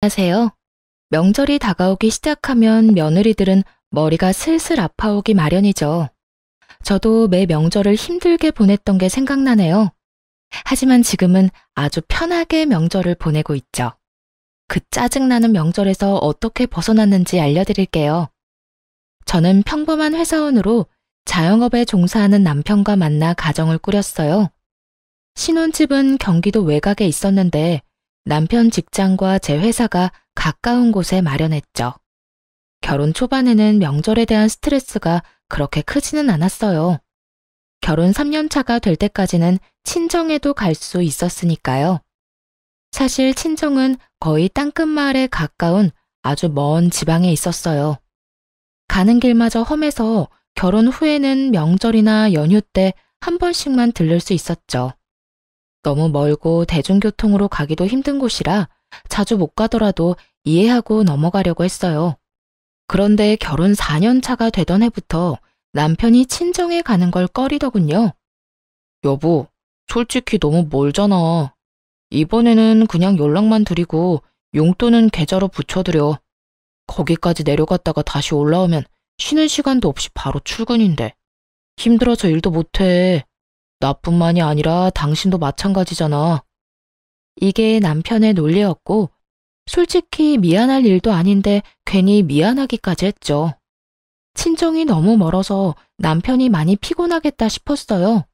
안녕하세요. 명절이 다가오기 시작하면 며느리들은 머리가 슬슬 아파오기 마련이죠. 저도 매 명절을 힘들게 보냈던 게 생각나네요. 하지만 지금은 아주 편하게 명절을 보내고 있죠. 그 짜증나는 명절에서 어떻게 벗어났는지 알려드릴게요. 저는 평범한 회사원으로 자영업에 종사하는 남편과 만나 가정을 꾸렸어요. 신혼집은 경기도 외곽에 있었는데 남편 직장과 제 회사가 가까운 곳에 마련했죠. 결혼 초반에는 명절에 대한 스트레스가 그렇게 크지는 않았어요. 결혼 3년 차가 될 때까지는 친정에도 갈 수 있었으니까요. 사실 친정은 거의 땅끝마을에 가까운 아주 먼 지방에 있었어요. 가는 길마저 험해서 결혼 후에는 명절이나 연휴 때 한 번씩만 들를 수 있었죠. 너무 멀고 대중교통으로 가기도 힘든 곳이라 자주 못 가더라도 이해하고 넘어가려고 했어요. 그런데 결혼 4년 차가 되던 해부터 남편이 친정에 가는 걸 꺼리더군요. 여보, 솔직히 너무 멀잖아. 이번에는 그냥 연락만 드리고 용돈은 계좌로 붙여드려. 거기까지 내려갔다가 다시 올라오면 쉬는 시간도 없이 바로 출근인데. 힘들어서 일도 못해. 나뿐만이 아니라 당신도 마찬가지잖아. 이게 남편의 논리였고, 솔직히 미안할 일도 아닌데 괜히 미안하기까지 했죠. 친정이 너무 멀어서 남편이 많이 피곤하겠다 싶었어요.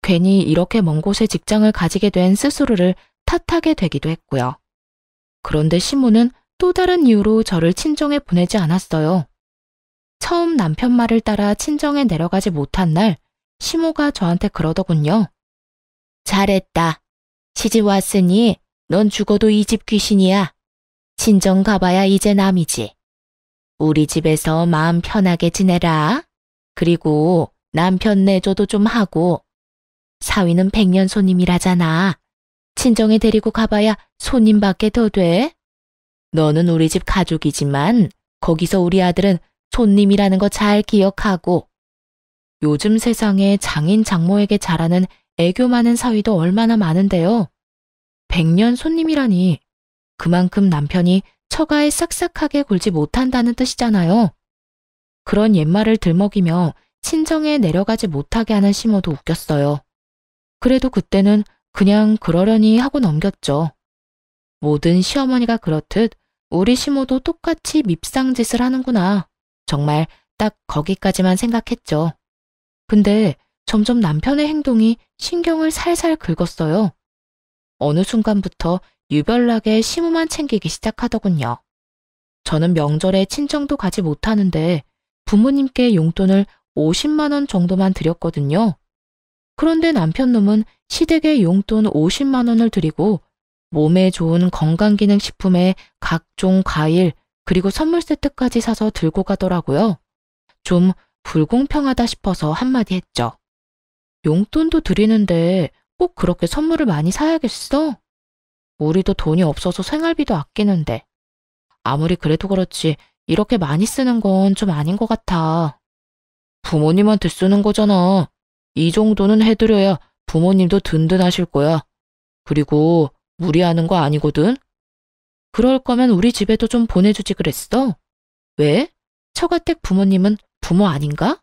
괜히 이렇게 먼 곳에 직장을 가지게 된 스스로를 탓하게 되기도 했고요. 그런데 시모는 또 다른 이유로 저를 친정에 보내지 않았어요. 처음 남편 말을 따라 친정에 내려가지 못한 날, 시모가 저한테 그러더군요. 잘했다. 시집 왔으니 넌 죽어도 이 집 귀신이야. 친정 가봐야 이제 남이지. 우리 집에서 마음 편하게 지내라. 그리고 남편 내조도 좀 하고. 사위는 100년 손님이라잖아. 친정에 데리고 가봐야 손님밖에 더 돼. 너는 우리 집 가족이지만 거기서 우리 아들은 손님이라는 거 잘 기억하고. 요즘 세상에 장인 장모에게 잘하는 애교 많은 사위도 얼마나 많은데요. 100년 손님이라니 그만큼 남편이 처가에 싹싹하게 굴지 못한다는 뜻이잖아요. 그런 옛말을 들먹이며 친정에 내려가지 못하게 하는 시모도 웃겼어요. 그래도 그때는 그냥 그러려니 하고 넘겼죠. 모든 시어머니가 그렇듯 우리 시모도 똑같이 밉상짓을 하는구나. 정말 딱 거기까지만 생각했죠. 근데 점점 남편의 행동이 신경을 살살 긁었어요. 어느 순간부터 유별나게 시모만 챙기기 시작하더군요. 저는 명절에 친정도 가지 못하는데 부모님께 용돈을 50만 원 정도만 드렸거든요. 그런데 남편 놈은 시댁에 용돈 50만 원을 드리고 몸에 좋은 건강기능식품에 각종 과일 그리고 선물 세트까지 사서 들고 가더라고요. 좀 불공평하다 싶어서 한마디 했죠. 용돈도 드리는데 꼭 그렇게 선물을 많이 사야겠어? 우리도 돈이 없어서 생활비도 아끼는데. 아무리 그래도 그렇지 이렇게 많이 쓰는 건 좀 아닌 것 같아. 부모님한테 쓰는 거잖아. 이 정도는 해드려야 부모님도 든든하실 거야. 그리고 무리하는 거 아니거든? 그럴 거면 우리 집에도 좀 보내주지 그랬어? 왜? 처가댁 부모님은 부모 아닌가?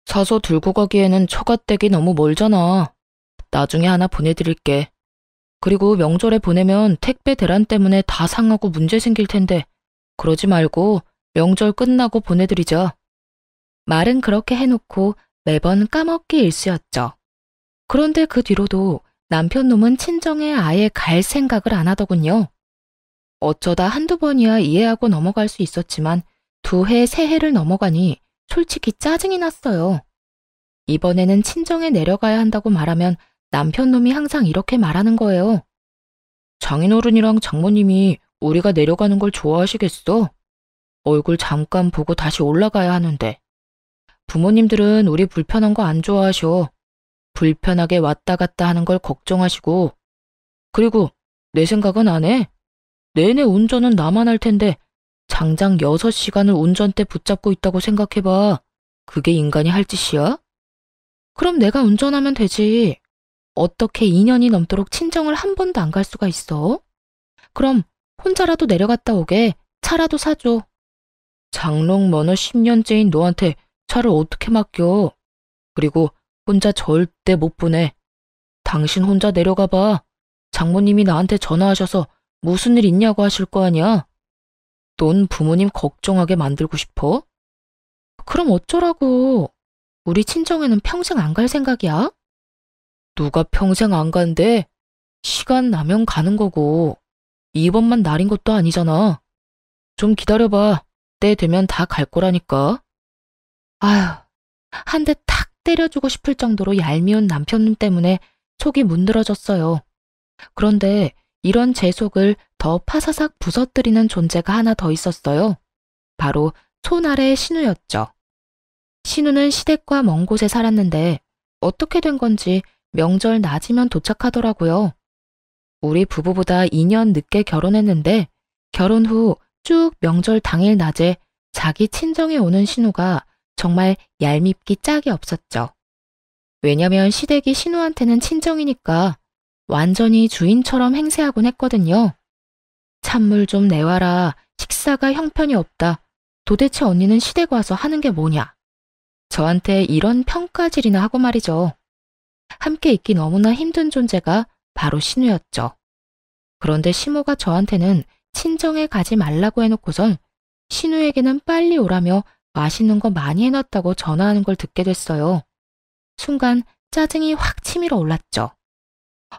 사서 들고 가기에는 처가댁이 너무 멀잖아. 나중에 하나 보내드릴게. 그리고 명절에 보내면 택배 대란 때문에 다 상하고 문제 생길 텐데 그러지 말고 명절 끝나고 보내드리자. 말은 그렇게 해놓고 매번 까먹기 일쑤였죠. 그런데 그 뒤로도 남편 놈은 친정에 아예 갈 생각을 안 하더군요. 어쩌다 한두 번이야 이해하고 넘어갈 수 있었지만 2해, 3해를 넘어가니 솔직히 짜증이 났어요. 이번에는 친정에 내려가야 한다고 말하면 남편 놈이 항상 이렇게 말하는 거예요. 장인어른이랑 장모님이 우리가 내려가는 걸 좋아하시겠어? 얼굴 잠깐 보고 다시 올라가야 하는데. 부모님들은 우리 불편한 거 안 좋아하셔. 불편하게 왔다 갔다 하는 걸 걱정하시고. 그리고 내 생각은 안 해. 내내 운전은 나만 할 텐데 장장 6시간을 운전대 붙잡고 있다고 생각해봐. 그게 인간이 할 짓이야? 그럼 내가 운전하면 되지. 어떻게 2년이 넘도록 친정을 한 번도 안 갈 수가 있어? 그럼 혼자라도 내려갔다 오게 차라도 사줘. 장롱 면허 10년째인 너한테 차를 어떻게 맡겨? 그리고 혼자 절대 못 보내. 당신 혼자 내려가 봐. 장모님이 나한테 전화하셔서 무슨 일 있냐고 하실 거 아니야? 넌 부모님 걱정하게 만들고 싶어? 그럼 어쩌라고. 우리 친정에는 평생 안 갈 생각이야? 누가 평생 안 간대? 시간 나면 가는 거고. 이번만 날인 것도 아니잖아. 좀 기다려봐. 때 되면 다 갈 거라니까. 아휴, 한 대 탁 때려주고 싶을 정도로 얄미운 남편 때문에 속이 문드러졌어요. 그런데 이런 제 속을 더 파사삭 부서뜨리는 존재가 하나 더 있었어요. 바로 손아래 신우였죠. 신우는 시댁과 먼 곳에 살았는데 어떻게 된 건지 명절 낮이면 도착하더라고요. 우리 부부보다 2년 늦게 결혼했는데 결혼 후 쭉 명절 당일 낮에 자기 친정에 오는 신우가 정말 얄밉기 짝이 없었죠. 왜냐면 시댁이 신우한테는 친정이니까 완전히 주인처럼 행세하곤 했거든요. 찬물 좀 내와라. 식사가 형편이 없다. 도대체 언니는 시댁 와서 하는 게 뭐냐. 저한테 이런 평가질이나 하고 말이죠. 함께 있기 너무나 힘든 존재가 바로 신우였죠. 그런데 시모가 저한테는 친정에 가지 말라고 해놓고선 신우에게는 빨리 오라며 맛있는 거 많이 해놨다고 전화하는 걸 듣게 됐어요. 순간 짜증이 확 치밀어 올랐죠.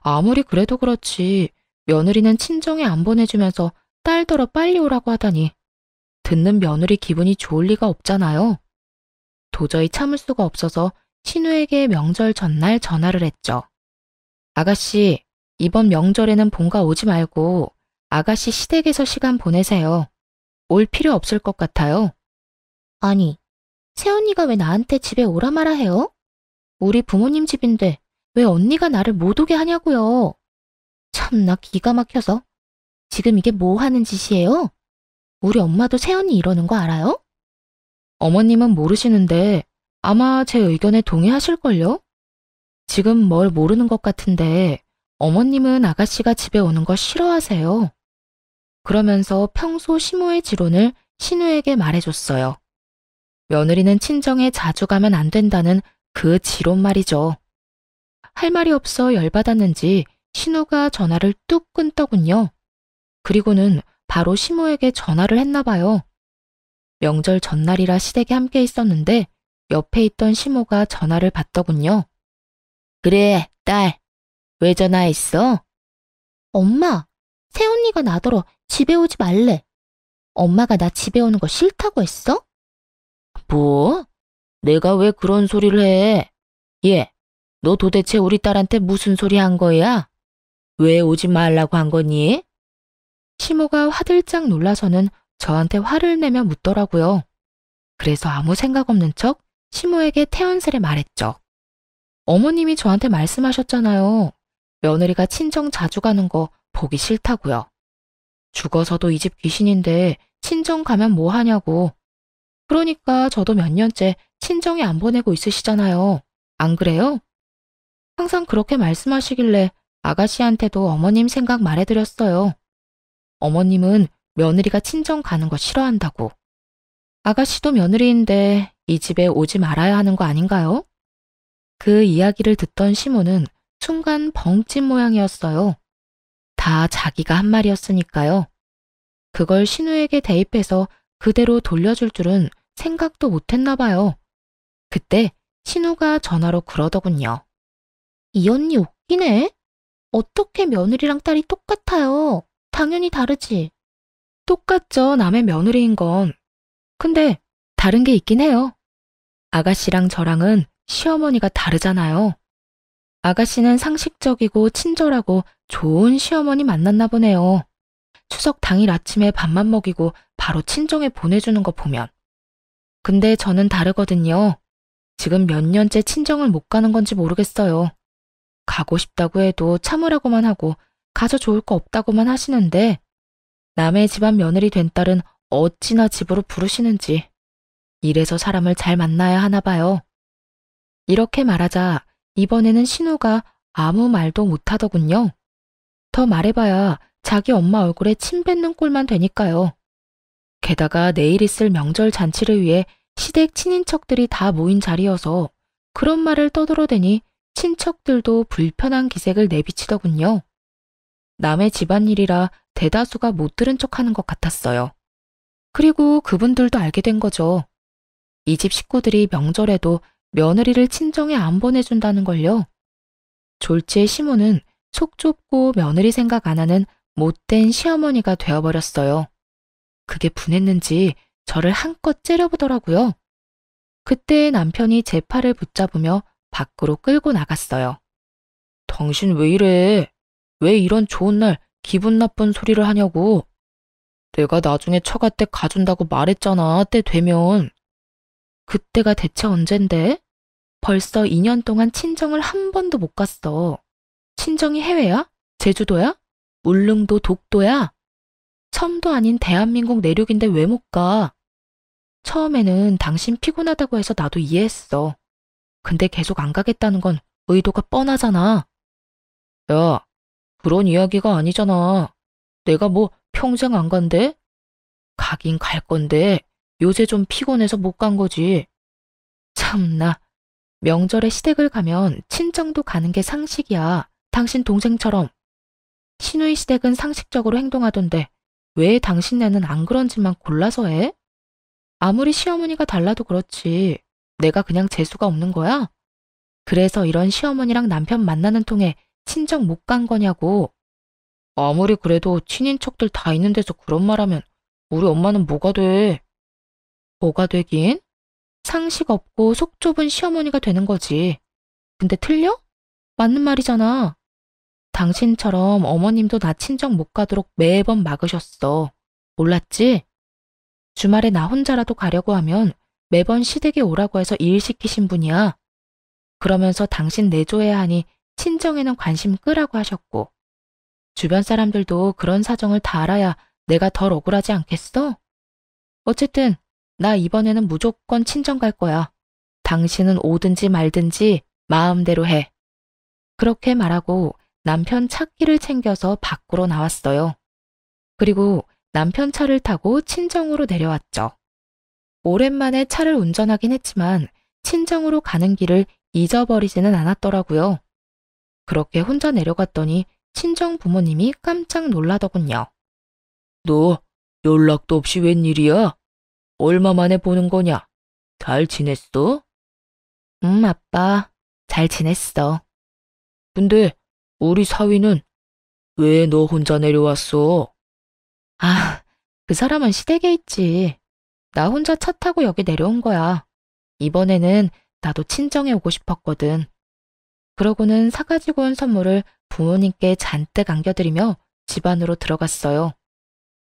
아무리 그래도 그렇지 며느리는 친정에 안 보내주면서 딸더러 빨리 오라고 하다니 듣는 며느리 기분이 좋을 리가 없잖아요. 도저히 참을 수가 없어서 신우에게 명절 전날 전화를 했죠. 아가씨, 이번 명절에는 본가 오지 말고 아가씨 시댁에서 시간 보내세요. 올 필요 없을 것 같아요. 아니, 새언니가 왜 나한테 집에 오라 마라 해요? 우리 부모님 집인데 왜 언니가 나를 못 오게 하냐고요. 참나 기가 막혀서. 지금 이게 뭐 하는 짓이에요? 우리 엄마도 새언니 이러는 거 알아요? 어머님은 모르시는데 아마 제 의견에 동의하실걸요? 지금 뭘 모르는 것 같은데 어머님은 아가씨가 집에 오는 거 싫어하세요. 그러면서 평소 시모의 지론을 신우에게 말해줬어요. 며느리는 친정에 자주 가면 안 된다는 그 지론 말이죠. 할 말이 없어 열받았는지 신우가 전화를 뚝 끊더군요. 그리고는 바로 시모에게 전화를 했나 봐요. 명절 전날이라 시댁에 함께 있었는데 옆에 있던 시모가 전화를 받더군요. 그래, 딸. 왜 전화했어? 엄마, 새언니가 나더러 집에 오지 말래. 엄마가 나 집에 오는 거 싫다고 했어? 뭐? 내가 왜 그런 소리를 해? 얘, 너 도대체 우리 딸한테 무슨 소리 한 거야? 왜 오지 말라고 한 거니? 시모가 화들짝 놀라서는 저한테 화를 내며 묻더라고요. 그래서 아무 생각 없는 척 시모에게 태연스레 말했죠. 어머님이 저한테 말씀하셨잖아요. 며느리가 친정 자주 가는 거 보기 싫다고요. 죽어서도 이 집 귀신인데 친정 가면 뭐 하냐고. 그러니까 저도 몇 년째 친정에 안 보내고 있으시잖아요. 안 그래요? 항상 그렇게 말씀하시길래 아가씨한테도 어머님 생각 말해드렸어요. 어머님은 며느리가 친정 가는 거 싫어한다고. 아가씨도 며느리인데 이 집에 오지 말아야 하는 거 아닌가요? 그 이야기를 듣던 시모는 순간 벙찐 모양이었어요. 다 자기가 한 말이었으니까요. 그걸 신우에게 대입해서 그대로 돌려줄 줄은 생각도 못했나 봐요. 그때 신우가 전화로 그러더군요. 이 언니 웃기네. 어떻게 며느리랑 딸이 똑같아요. 당연히 다르지. 똑같죠, 남의 며느리인 건. 근데 다른 게 있긴 해요. 아가씨랑 저랑은 시어머니가 다르잖아요. 아가씨는 상식적이고 친절하고 좋은 시어머니 만났나 보네요. 추석 당일 아침에 밥만 먹이고 바로 친정에 보내주는 거 보면. 근데 저는 다르거든요. 지금 몇 년째 친정을 못 가는 건지 모르겠어요. 가고 싶다고 해도 참으라고만 하고 가서 좋을 거 없다고만 하시는데 남의 집안 며느리 된 딸은 어찌나 집으로 부르시는지. 이래서 사람을 잘 만나야 하나 봐요. 이렇게 말하자 이번에는 신우가 아무 말도 못하더군요. 더 말해봐야 자기 엄마 얼굴에 침 뱉는 꼴만 되니까요. 게다가 내일 있을 명절 잔치를 위해 시댁 친인척들이 다 모인 자리여서 그런 말을 떠들어대니 친척들도 불편한 기색을 내비치더군요. 남의 집안일이라 대다수가 못 들은 척하는 것 같았어요. 그리고 그분들도 알게 된 거죠. 이 집 식구들이 명절에도 며느리를 친정에 안 보내준다는 걸요. 졸지의 시모는 속 좁고 며느리 생각 안 하는 못된 시어머니가 되어버렸어요. 그게 분했는지 저를 한껏 째려보더라고요. 그때 남편이 제 팔을 붙잡으며 밖으로 끌고 나갔어요. 당신 왜 이래? 왜 이런 좋은 날 기분 나쁜 소리를 하냐고. 내가 나중에 처가 때 가준다고 말했잖아, 때 되면. 그때가 대체 언젠데? 벌써 2년 동안 친정을 한 번도 못 갔어. 친정이 해외야? 제주도야? 울릉도, 독도야? 섬도 아닌 대한민국 내륙인데 왜 못 가? 처음에는 당신 피곤하다고 해서 나도 이해했어. 근데 계속 안 가겠다는 건 의도가 뻔하잖아. 야, 그런 이야기가 아니잖아. 내가 뭐 평생 안 간대? 가긴 갈 건데 요새 좀 피곤해서 못 간 거지. 참나, 명절에 시댁을 가면 친정도 가는 게 상식이야. 당신 동생처럼. 시누이 시댁은 상식적으로 행동하던데 왜 당신네는 안 그런 짓만 골라서 해? 아무리 시어머니가 달라도 그렇지. 내가 그냥 재수가 없는 거야? 그래서 이런 시어머니랑 남편 만나는 통에 친정 못 간 거냐고. 아무리 그래도 친인척들 다 있는 데서 그런 말 하면 우리 엄마는 뭐가 돼? 뭐가 되긴? 상식 없고 속 좁은 시어머니가 되는 거지. 근데 틀려? 맞는 말이잖아. 당신처럼 어머님도 나 친정 못 가도록 매번 막으셨어. 몰랐지? 주말에 나 혼자라도 가려고 하면 매번 시댁에 오라고 해서 일 시키신 분이야. 그러면서 당신 내조해야 하니 친정에는 관심 끄라고 하셨고. 주변 사람들도 그런 사정을 다 알아야 내가 덜 억울하지 않겠어? 어쨌든 나 이번에는 무조건 친정 갈 거야. 당신은 오든지 말든지 마음대로 해. 그렇게 말하고 남편 차키를 챙겨서 밖으로 나왔어요. 그리고 남편 차를 타고 친정으로 내려왔죠. 오랜만에 차를 운전하긴 했지만 친정으로 가는 길을 잊어버리지는 않았더라고요. 그렇게 혼자 내려갔더니 친정 부모님이 깜짝 놀라더군요. 너 연락도 없이 웬일이야? 얼마 만에 보는 거냐? 잘 지냈어? 아빠. 잘 지냈어. 근데 우리 사위는 왜 너 혼자 내려왔어? 아, 그 사람은 시댁에 있지. 나 혼자 차 타고 여기 내려온 거야. 이번에는 나도 친정에 오고 싶었거든. 그러고는 사가지고 온 선물을 부모님께 잔뜩 안겨드리며 집 안으로 들어갔어요.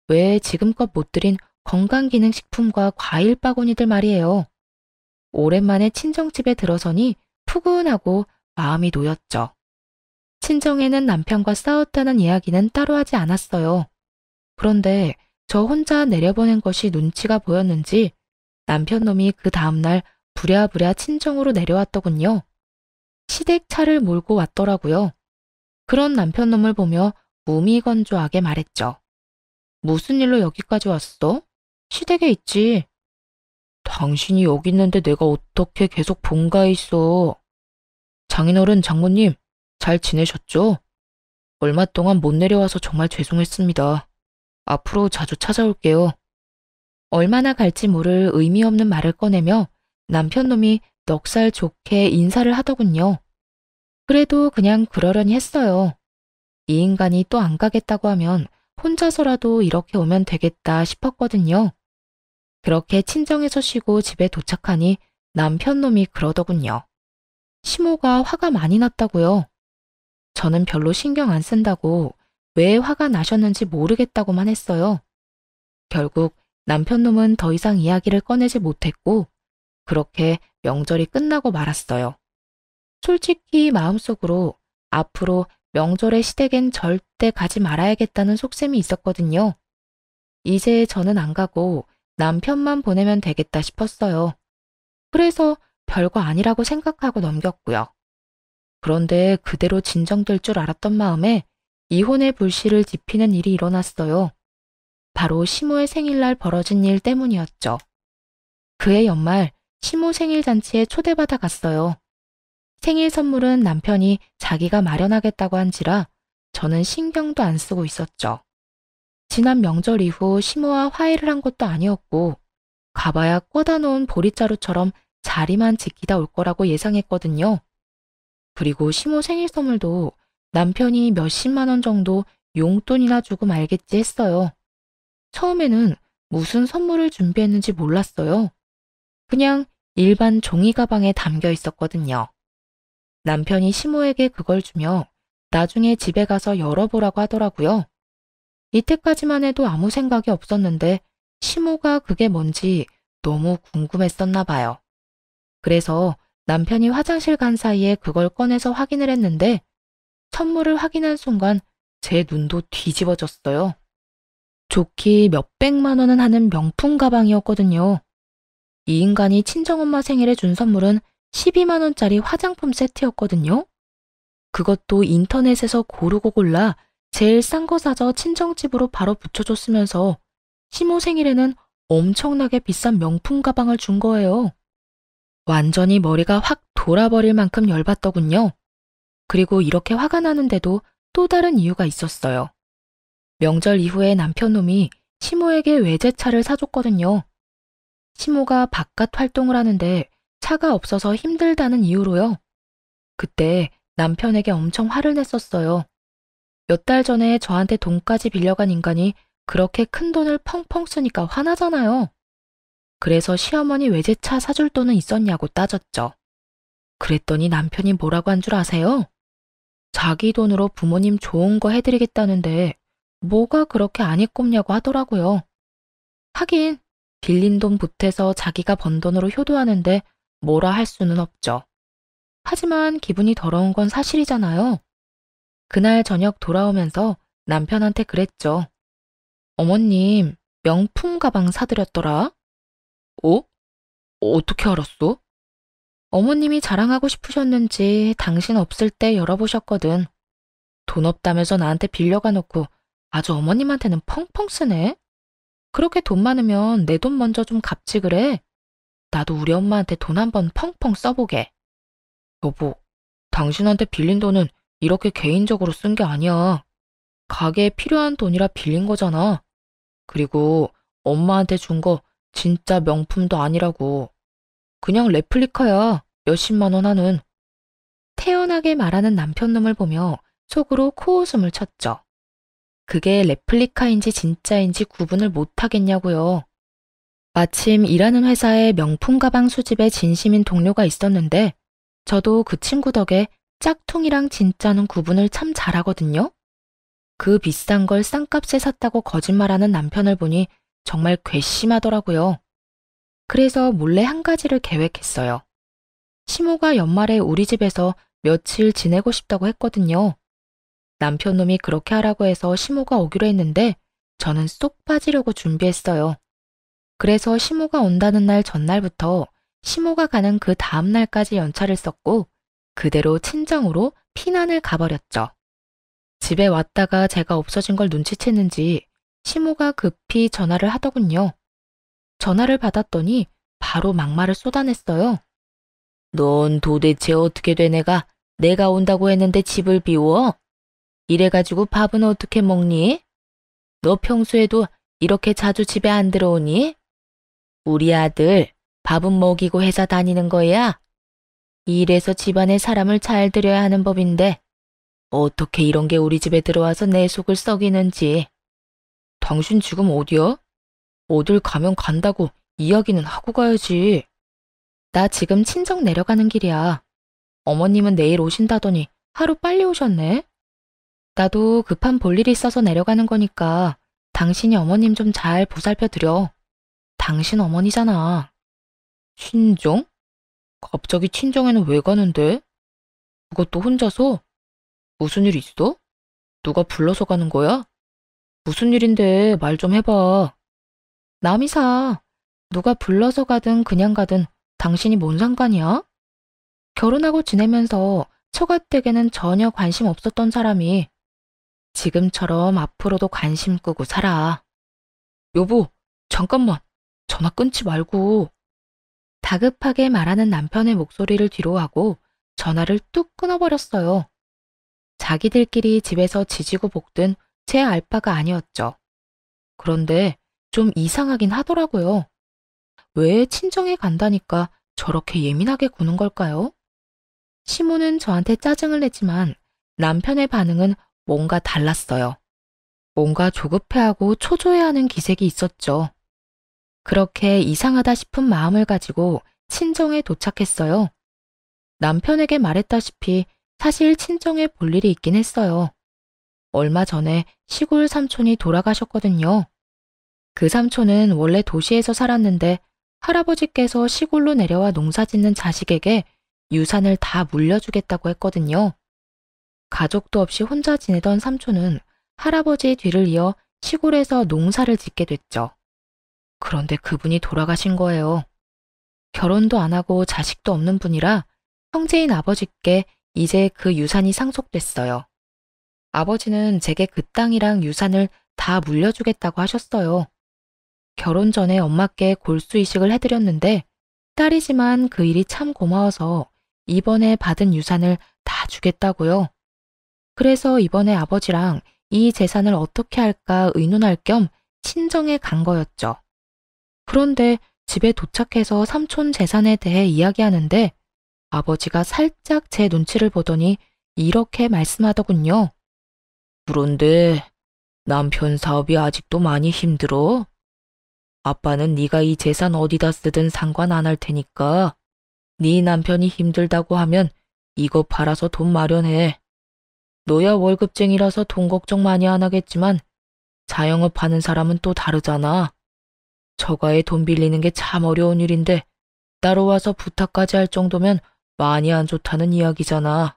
왜 지금껏 못 드린 건강기능식품과 과일 바구니들 말이에요. 오랜만에 친정집에 들어서니 푸근하고 마음이 놓였죠. 친정에는 남편과 싸웠다는 이야기는 따로 하지 않았어요. 그런데 저 혼자 내려보낸 것이 눈치가 보였는지 남편 놈이 그 다음날 부랴부랴 친정으로 내려왔더군요. 시댁 차를 몰고 왔더라고요. 그런 남편 놈을 보며 무미건조하게 말했죠. 무슨 일로 여기까지 왔어? 시댁에 있지. 당신이 여기 있는데 내가 어떻게 계속 본가에 있어? 장인어른, 장모님, 잘 지내셨죠? 얼마 동안 못 내려와서 정말 죄송했습니다. 앞으로 자주 찾아올게요. 얼마나 갈지 모를 의미 없는 말을 꺼내며 남편 놈이 넉살 좋게 인사를 하더군요. 그래도 그냥 그러려니 했어요. 이 인간이 또 안 가겠다고 하면 혼자서라도 이렇게 오면 되겠다 싶었거든요. 그렇게 친정에서 쉬고 집에 도착하니 남편 놈이 그러더군요. 시모가 화가 많이 났다고요. 저는 별로 신경 안 쓴다고 왜 화가 나셨는지 모르겠다고만 했어요. 결국 남편 놈은 더 이상 이야기를 꺼내지 못했고 그렇게 명절이 끝나고 말았어요. 솔직히 마음속으로 앞으로 명절에 시댁엔 절대 가지 말아야겠다는 속셈이 있었거든요. 이제 저는 안 가고 남편만 보내면 되겠다 싶었어요. 그래서 별거 아니라고 생각하고 넘겼고요. 그런데 그대로 진정될 줄 알았던 마음에 이혼의 불씨를 지피는 일이 일어났어요. 바로 시모의 생일날 벌어진 일 때문이었죠. 그해 연말 시모 생일 잔치에 초대받아 갔어요. 생일 선물은 남편이 자기가 마련하겠다고 한지라 저는 신경도 안 쓰고 있었죠. 지난 명절 이후 시모와 화해를 한 것도 아니었고 가봐야 꽂아 놓은 보릿자루처럼 자리만 지키다 올 거라고 예상했거든요. 그리고 시모 생일 선물도 남편이 몇십만 원 정도 용돈이나 주고 말겠지 했어요. 처음에는 무슨 선물을 준비했는지 몰랐어요. 그냥 일반 종이 가방에 담겨 있었거든요. 남편이 시모에게 그걸 주며 나중에 집에 가서 열어보라고 하더라고요. 이때까지만 해도 아무 생각이 없었는데 시모가 그게 뭔지 너무 궁금했었나 봐요. 그래서 남편이 화장실 간 사이에 그걸 꺼내서 확인을 했는데 선물을 확인한 순간 제 눈도 뒤집어졌어요. 좋기 몇백만 원은 하는 명품 가방이었거든요. 이 인간이 친정엄마 생일에 준 선물은 12만 원짜리 화장품 세트였거든요. 그것도 인터넷에서 고르고 골라 제일 싼 거 사서 친정집으로 바로 붙여줬으면서 시모 생일에는 엄청나게 비싼 명품 가방을 준 거예요. 완전히 머리가 확 돌아버릴 만큼 열받더군요. 그리고 이렇게 화가 나는데도 또 다른 이유가 있었어요. 명절 이후에 남편놈이 시모에게 외제차를 사줬거든요. 시모가 바깥 활동을 하는데 차가 없어서 힘들다는 이유로요. 그때 남편에게 엄청 화를 냈었어요. 몇 달 전에 저한테 돈까지 빌려간 인간이 그렇게 큰 돈을 펑펑 쓰니까 화나잖아요. 그래서 시어머니 외제차 사줄 돈은 있었냐고 따졌죠. 그랬더니 남편이 뭐라고 한 줄 아세요? 자기 돈으로 부모님 좋은 거 해드리겠다는데 뭐가 그렇게 안이 꼽냐고 하더라고요. 하긴 빌린 돈 보태서 자기가 번 돈으로 효도하는데 뭐라 할 수는 없죠. 하지만 기분이 더러운 건 사실이잖아요. 그날 저녁 돌아오면서 남편한테 그랬죠. 어머님, 명품 가방 사드렸더라? 어? 어떻게 알았어? 어머님이 자랑하고 싶으셨는지 당신 없을 때 열어보셨거든. 돈 없다면서 나한테 빌려가 놓고 아주 어머님한테는 펑펑 쓰네? 그렇게 돈 많으면 내 돈 먼저 좀 갚지 그래? 나도 우리 엄마한테 돈 한번 펑펑 써보게. 여보, 당신한테 빌린 돈은 이렇게 개인적으로 쓴 게 아니야. 가게에 필요한 돈이라 빌린 거잖아. 그리고 엄마한테 준 거 진짜 명품도 아니라고. 그냥 레플리카야. 몇십만 원 하는. 태연하게 말하는 남편놈을 보며 속으로 코웃음을 쳤죠. 그게 레플리카인지 진짜인지 구분을 못하겠냐고요. 마침 일하는 회사에 명품 가방 수집에 진심인 동료가 있었는데 저도 그 친구 덕에 짝퉁이랑 진짜는 구분을 참 잘하거든요. 그 비싼 걸 싼값에 샀다고 거짓말하는 남편을 보니 정말 괘씸하더라고요. 그래서 몰래 한 가지를 계획했어요. 시모가 연말에 우리 집에서 며칠 지내고 싶다고 했거든요. 남편놈이 그렇게 하라고 해서 시모가 오기로 했는데 저는 쏙 빠지려고 준비했어요. 그래서 시모가 온다는 날 전날부터 시모가 가는 그 다음 날까지 연차를 썼고 그대로 친정으로 피난을 가버렸죠. 집에 왔다가 제가 없어진 걸 눈치챘는지 시모가 급히 전화를 하더군요. 전화를 받았더니 바로 막말을 쏟아냈어요. 넌 도대체 어떻게 된 애가 내가 온다고 했는데 집을 비워? 이래가지고 밥은 어떻게 먹니? 너 평소에도 이렇게 자주 집에 안 들어오니? 우리 아들 밥은 먹이고 회사 다니는 거야? 이래서 집안에 사람을 잘 들여야 하는 법인데 어떻게 이런 게 우리 집에 들어와서 내 속을 썩이는지. 당신 지금 어디야? 어딜 가면 간다고 이야기는 하고 가야지. 나 지금 친정 내려가는 길이야. 어머님은 내일 오신다더니 하루 빨리 오셨네. 나도 급한 볼일이 있어서 내려가는 거니까 당신이 어머님 좀 잘 보살펴 드려. 당신 어머니잖아. 친정? 갑자기 친정에는 왜 가는데? 그것도 혼자서? 무슨 일 있어? 누가 불러서 가는 거야? 무슨 일인데 말 좀 해봐. 남이사, 누가 불러서 가든 그냥 가든 당신이 뭔 상관이야? 결혼하고 지내면서 처가댁에는 전혀 관심 없었던 사람이 지금처럼 앞으로도 관심 끄고 살아. 여보, 잠깐만. 전화 끊지 말고. 다급하게 말하는 남편의 목소리를 뒤로하고 전화를 뚝 끊어버렸어요. 자기들끼리 집에서 지지고 볶든 제 알바가 아니었죠. 그런데 좀 이상하긴 하더라고요. 왜 친정에 간다니까 저렇게 예민하게 구는 걸까요? 시모는 저한테 짜증을 냈지만 남편의 반응은 뭔가 달랐어요. 뭔가 조급해하고 초조해하는 기색이 있었죠. 그렇게 이상하다 싶은 마음을 가지고 친정에 도착했어요. 남편에게 말했다시피 사실 친정에 볼 일이 있긴 했어요. 얼마 전에 시골 삼촌이 돌아가셨거든요. 그 삼촌은 원래 도시에서 살았는데 할아버지께서 시골로 내려와 농사 짓는 자식에게 유산을 다 물려주겠다고 했거든요. 가족도 없이 혼자 지내던 삼촌은 할아버지 뒤를 이어 시골에서 농사를 짓게 됐죠. 그런데 그분이 돌아가신 거예요. 결혼도 안 하고 자식도 없는 분이라 형제인 아버지께 이제 그 유산이 상속됐어요. 아버지는 제게 그 땅이랑 유산을 다 물려주겠다고 하셨어요. 결혼 전에 엄마께 골수 이식을 해드렸는데 딸이지만 그 일이 참 고마워서 이번에 받은 유산을 다 주겠다고요. 그래서 이번에 아버지랑 이 재산을 어떻게 할까 의논할 겸 친정에 간 거였죠. 그런데 집에 도착해서 삼촌 재산에 대해 이야기하는데 아버지가 살짝 제 눈치를 보더니 이렇게 말씀하더군요. 그런데 남편 사업이 아직도 많이 힘들어? 아빠는 네가 이 재산 어디다 쓰든 상관 안 할 테니까 네 남편이 힘들다고 하면 이거 팔아서 돈 마련해. 너야 월급쟁이라서 돈 걱정 많이 안 하겠지만 자영업 하는 사람은 또 다르잖아. 저가에 돈 빌리는 게 참 어려운 일인데 따로 와서 부탁까지 할 정도면 많이 안 좋다는 이야기잖아.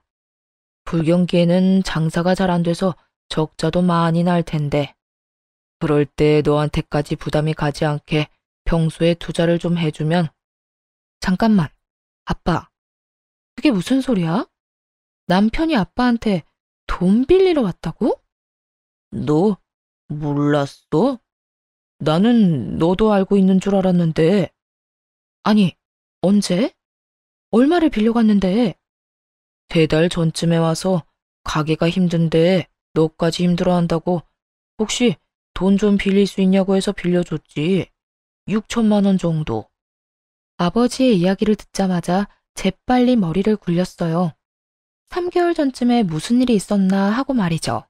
불경기에는 장사가 잘 안 돼서 적자도 많이 날 텐데. 그럴 때 너한테까지 부담이 가지 않게 평소에 투자를 좀 해주면. 잠깐만, 아빠. 그게 무슨 소리야? 남편이 아빠한테 돈 빌리러 왔다고? 너 몰랐어? 나는 너도 알고 있는 줄 알았는데. 아니, 언제? 얼마를 빌려갔는데? 3달 전쯤에 와서 가게가 힘든데 너까지 힘들어한다고 혹시 돈 좀 빌릴 수 있냐고 해서 빌려줬지. 6천만 원 정도. 아버지의 이야기를 듣자마자 재빨리 머리를 굴렸어요. 3개월 전쯤에 무슨 일이 있었나 하고 말이죠.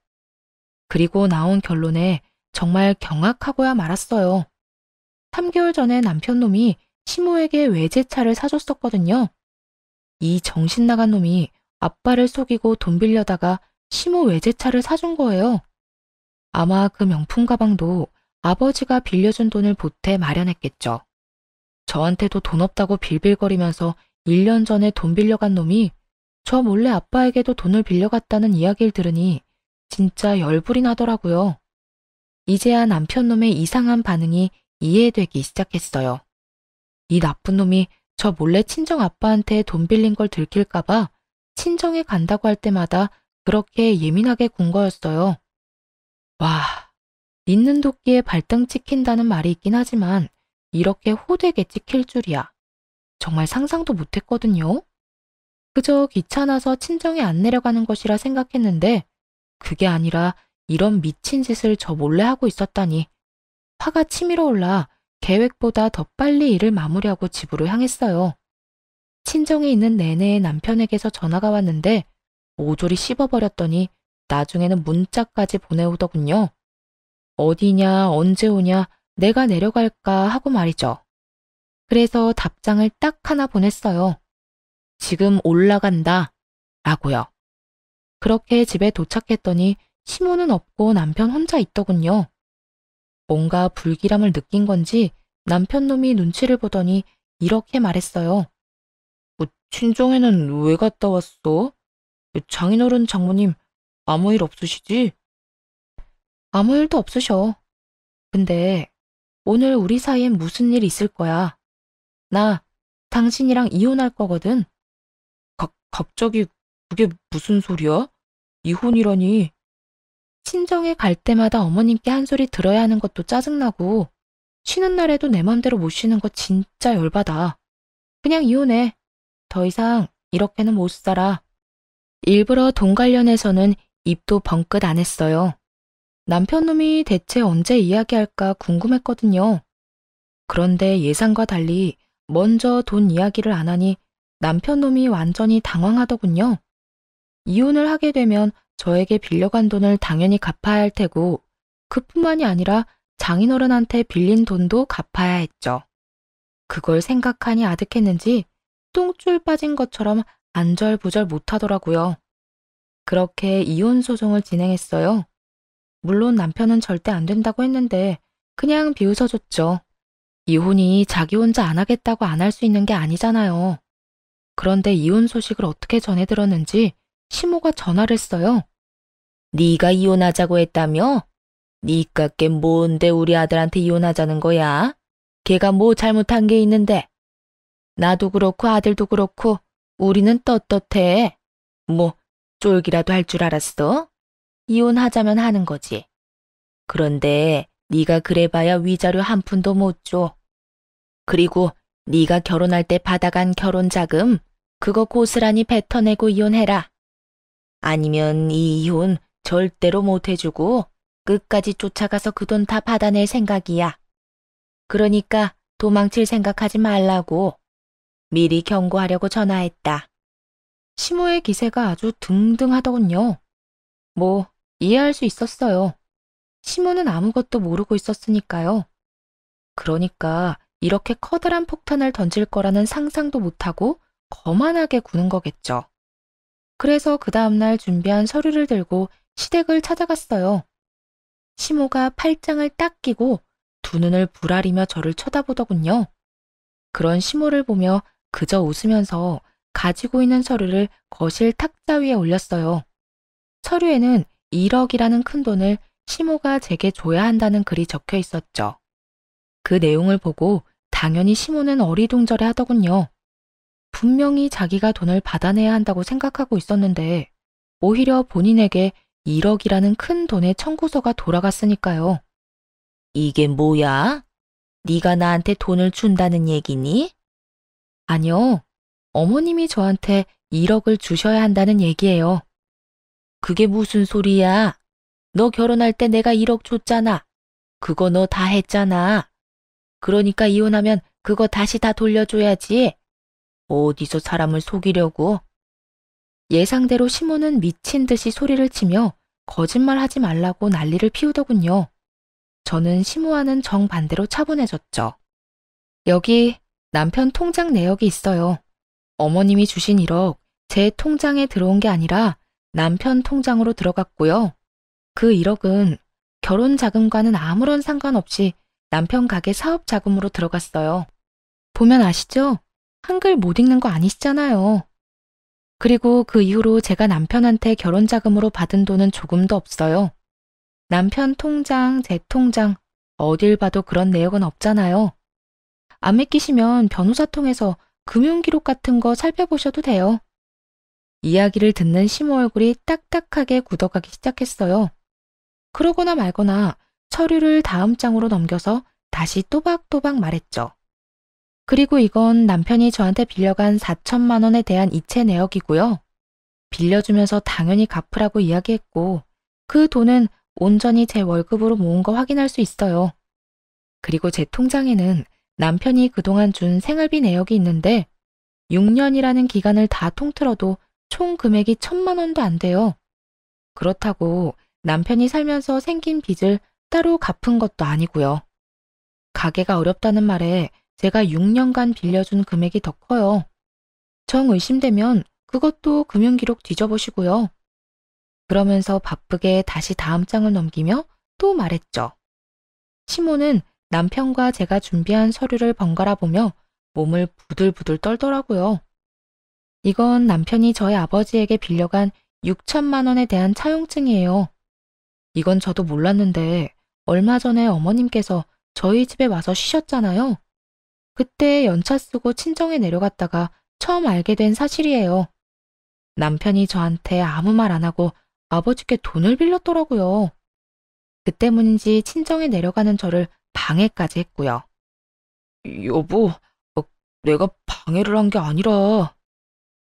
그리고 나온 결론에 정말 경악하고야 말았어요. 3개월 전에 남편놈이 시모에게 외제차를 사줬었거든요. 이 정신 나간 놈이 아빠를 속이고 돈 빌려다가 시모 외제차를 사준 거예요. 아마 그 명품 가방도 아버지가 빌려준 돈을 보태 마련했겠죠. 저한테도 돈 없다고 빌빌거리면서 1년 전에 돈 빌려간 놈이 저 몰래 아빠에게도 돈을 빌려갔다는 이야기를 들으니 진짜 열불이 나더라고요. 이제야 남편 놈의 이상한 반응이 이해되기 시작했어요. 이 나쁜 놈이 저 몰래 친정 아빠한테 돈 빌린 걸 들킬까봐 친정에 간다고 할 때마다 그렇게 예민하게 군 거였어요. 와, 있는 도끼에 발등 찍힌다는 말이 있긴 하지만 이렇게 호되게 찍힐 줄이야. 정말 상상도 못했거든요. 그저 귀찮아서 친정에 안 내려가는 것이라 생각했는데 그게 아니라 이런 미친 짓을 저 몰래 하고 있었다니. 화가 치밀어 올라 계획보다 더 빨리 일을 마무리하고 집으로 향했어요. 친정에 있는 내내 남편에게서 전화가 왔는데 모조리 씹어버렸더니 나중에는 문자까지 보내오더군요. 어디냐, 언제 오냐, 내가 내려갈까 하고 말이죠. 그래서 답장을 딱 하나 보냈어요. 지금 올라간다. 라고요. 그렇게 집에 도착했더니 시모는 없고 남편 혼자 있더군요. 뭔가 불길함을 느낀 건지 남편 놈이 눈치를 보더니 이렇게 말했어요. 친정에는 왜 갔다 왔어? 장인어른 장모님 아무 일 없으시지? 아무 일도 없으셔. 근데 오늘 우리 사이엔 무슨 일 있을 거야. 나 당신이랑 이혼할 거거든. 갑자기 그게 무슨 소리야? 이혼이라니. 친정에 갈 때마다 어머님께 한 소리 들어야 하는 것도 짜증나고 쉬는 날에도 내 맘대로 못 쉬는 거 진짜 열받아. 그냥 이혼해. 더 이상 이렇게는 못 살아. 일부러 돈 관련해서는 입도 벙긋 안 했어요. 남편 놈이 대체 언제 이야기할까 궁금했거든요. 그런데 예상과 달리 먼저 돈 이야기를 안 하니 남편 놈이 완전히 당황하더군요. 이혼을 하게 되면 저에게 빌려간 돈을 당연히 갚아야 할 테고 그뿐만이 아니라 장인어른한테 빌린 돈도 갚아야 했죠. 그걸 생각하니 아득했는지 똥줄 빠진 것처럼 안절부절 못하더라고요. 그렇게 이혼 소송을 진행했어요. 물론 남편은 절대 안 된다고 했는데 그냥 비웃어줬죠. 이혼이 자기 혼자 안 하겠다고 안 할 수 있는 게 아니잖아요. 그런데 이혼 소식을 어떻게 전해 들었는지 시모가 전화를 써요. 네가 이혼하자고 했다며? 니깎게 뭔데 우리 아들한테 이혼하자는 거야? 걔가 뭐 잘못한 게 있는데? 나도 그렇고 아들도 그렇고 우리는 떳떳해. 뭐 쫄기라도 할 줄 알았어? 이혼하자면 하는 거지. 그런데 네가 그래봐야 위자료 한 푼도 못 줘. 그리고 네가 결혼할 때 받아간 결혼자금 그거 고스란히 뱉어내고 이혼해라. 아니면 이 이혼 절대로 못 해주고 끝까지 쫓아가서 그 돈 다 받아낼 생각이야. 그러니까 도망칠 생각하지 말라고 미리 경고하려고 전화했다. 시모의 기세가 아주 등등하더군요. 뭐 이해할 수 있었어요. 시모는 아무것도 모르고 있었으니까요. 그러니까 이렇게 커다란 폭탄을 던질 거라는 상상도 못하고 거만하게 구는 거겠죠. 그래서 그 다음날 준비한 서류를 들고 시댁을 찾아갔어요. 시모가 팔짱을 딱 끼고 두 눈을 부라리며 저를 쳐다보더군요. 그런 시모를 보며 그저 웃으면서 가지고 있는 서류를 거실 탁자 위에 올렸어요. 서류에는 1억이라는 큰 돈을 시모가 제게 줘야 한다는 글이 적혀 있었죠. 그 내용을 보고 당연히 시모는 어리둥절해 하더군요. 분명히 자기가 돈을 받아내야 한다고 생각하고 있었는데 오히려 본인에게 1억이라는 큰 돈의 청구서가 돌아갔으니까요. 이게 뭐야? 네가 나한테 돈을 준다는 얘기니? 아니요. 어머님이 저한테 1억을 주셔야 한다는 얘기예요. 그게 무슨 소리야? 너 결혼할 때 내가 1억 줬잖아. 그거 너 다 했잖아. 그러니까 이혼하면 그거 다시 다 돌려줘야지. 어디서 사람을 속이려고? 예상대로 시모는 미친 듯이 소리를 치며 거짓말하지 말라고 난리를 피우더군요. 저는 시모와는 정반대로 차분해졌죠. 여기 남편 통장 내역이 있어요. 어머님이 주신 1억 제 통장에 들어온 게 아니라 남편 통장으로 들어갔고요. 그 1억은 결혼 자금과는 아무런 상관없이 남편 가게 사업 자금으로 들어갔어요. 보면 아시죠? 한글 못 읽는 거 아니시잖아요. 그리고 그 이후로 제가 남편한테 결혼 자금으로 받은 돈은 조금도 없어요. 남편 통장, 제 통장, 어딜 봐도 그런 내역은 없잖아요. 안 믿기시면 변호사 통해서 금융기록 같은 거 살펴보셔도 돼요. 이야기를 듣는 시모 얼굴이 딱딱하게 굳어가기 시작했어요. 그러거나 말거나 서류를 다음 장으로 넘겨서 다시 또박또박 말했죠. 그리고 이건 남편이 저한테 빌려간 4천만 원에 대한 이체 내역이고요. 빌려주면서 당연히 갚으라고 이야기했고 그 돈은 온전히 제 월급으로 모은 거 확인할 수 있어요. 그리고 제 통장에는 남편이 그동안 준 생활비 내역이 있는데 6년이라는 기간을 다 통틀어도 총 금액이 1,000만 원도 안 돼요. 그렇다고 남편이 살면서 생긴 빚을 따로 갚은 것도 아니고요. 가게가 어렵다는 말에 제가 6년간 빌려준 금액이 더 커요. 정 의심되면 그것도 금융기록 뒤져보시고요. 그러면서 바쁘게 다시 다음 장을 넘기며 또 말했죠. 시모는 남편과 제가 준비한 서류를 번갈아 보며 몸을 부들부들 떨더라고요. 이건 남편이 저희 아버지에게 빌려간 6천만 원에 대한 차용증이에요. 이건 저도 몰랐는데 얼마 전에 어머님께서 저희 집에 와서 쉬셨잖아요. 그때 연차 쓰고 친정에 내려갔다가 처음 알게 된 사실이에요. 남편이 저한테 아무 말 안 하고 아버지께 돈을 빌렸더라고요. 그 때문인지 친정에 내려가는 저를 방해까지 했고요. 여보, 어, 내가 방해를 한 게 아니라.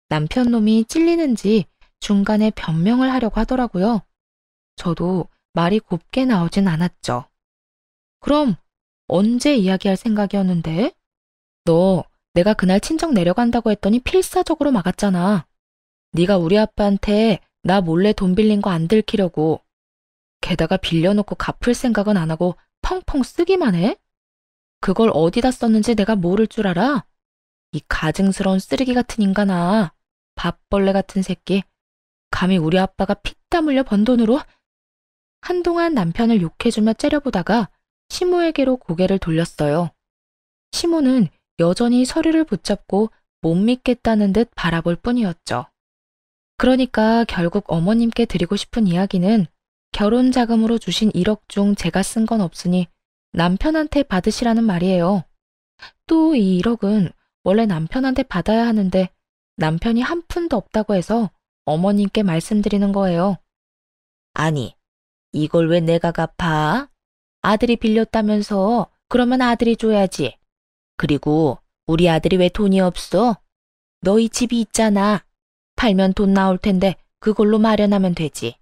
남편 놈이 찔리는지 중간에 변명을 하려고 하더라고요. 저도 말이 곱게 나오진 않았죠. 그럼 언제 이야기할 생각이었는데? 너 내가 그날 친정 내려간다고 했더니 필사적으로 막았잖아. 네가 우리 아빠한테 나 몰래 돈 빌린 거 안 들키려고. 게다가 빌려놓고 갚을 생각은 안 하고 펑펑 쓰기만 해? 그걸 어디다 썼는지 내가 모를 줄 알아? 이 가증스러운 쓰레기 같은 인간아. 밥벌레 같은 새끼. 감히 우리 아빠가 피땀 흘려 번 돈으로? 한동안 남편을 욕해주며 째려보다가 시모에게로 고개를 돌렸어요. 시모는 여전히 서류를 붙잡고 못 믿겠다는 듯 바라볼 뿐이었죠. 그러니까 결국 어머님께 드리고 싶은 이야기는 결혼 자금으로 주신 1억 중 제가 쓴 건 없으니 남편한테 받으시라는 말이에요. 또 이 1억은 원래 남편한테 받아야 하는데 남편이 한 푼도 없다고 해서 어머님께 말씀드리는 거예요. 아니, 이걸 왜 내가 갚아? 아들이 빌렸다면서 그러면 아들이 줘야지. 그리고 우리 아들이 왜 돈이 없어? 너희 집이 있잖아. 팔면 돈 나올 텐데 그걸로 마련하면 되지.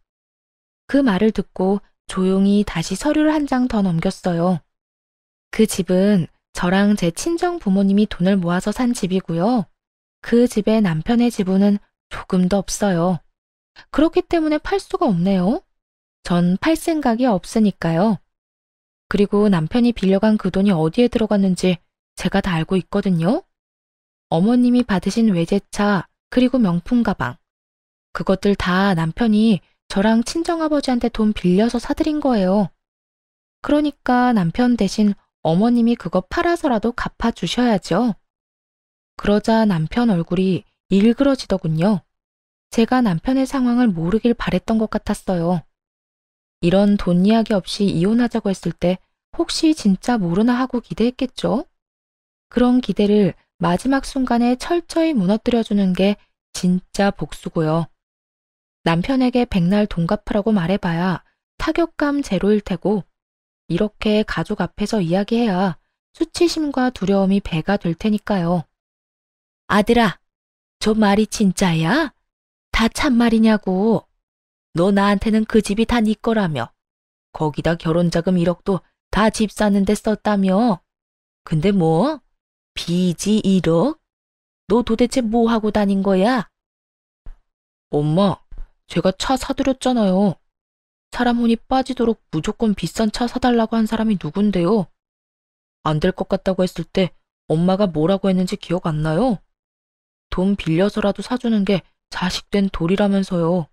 그 말을 듣고 조용히 다시 서류를 한 장 더 넘겼어요. 그 집은 저랑 제 친정 부모님이 돈을 모아서 산 집이고요. 그 집에 남편의 지분은 조금도 없어요. 그렇기 때문에 팔 수가 없네요. 전 팔 생각이 없으니까요. 그리고 남편이 빌려간 그 돈이 어디에 들어갔는지 제가 다 알고 있거든요. 어머님이 받으신 외제차 그리고 명품 가방. 그것들 다 남편이 저랑 친정아버지한테 돈 빌려서 사드린 거예요. 그러니까 남편 대신 어머님이 그거 팔아서라도 갚아주셔야죠. 그러자 남편 얼굴이 일그러지더군요. 제가 남편의 상황을 모르길 바랬던 것 같았어요. 이런 돈 이야기 없이 이혼하자고 했을 때 혹시 진짜 모르나 하고 기대했겠죠? 그런 기대를 마지막 순간에 철저히 무너뜨려주는 게 진짜 복수고요. 남편에게 백날 돈 갚으라고 말해봐야 타격감 제로일 테고 이렇게 가족 앞에서 이야기해야 수치심과 두려움이 배가 될 테니까요. 아들아, 저 말이 진짜야? 다 참말이냐고. 너 나한테는 그 집이 다 네 거라며. 거기다 결혼자금 1억도 다 집 사는데 썼다며. 근데 뭐? 빚이 1억? 너 도대체 뭐 하고 다닌 거야? 엄마, 제가 차 사드렸잖아요. 사람 혼이 빠지도록 무조건 비싼 차 사달라고 한 사람이 누군데요? 안 될 것 같다고 했을 때 엄마가 뭐라고 했는지 기억 안 나요? 돈 빌려서라도 사주는 게 자식된 도리라면서요.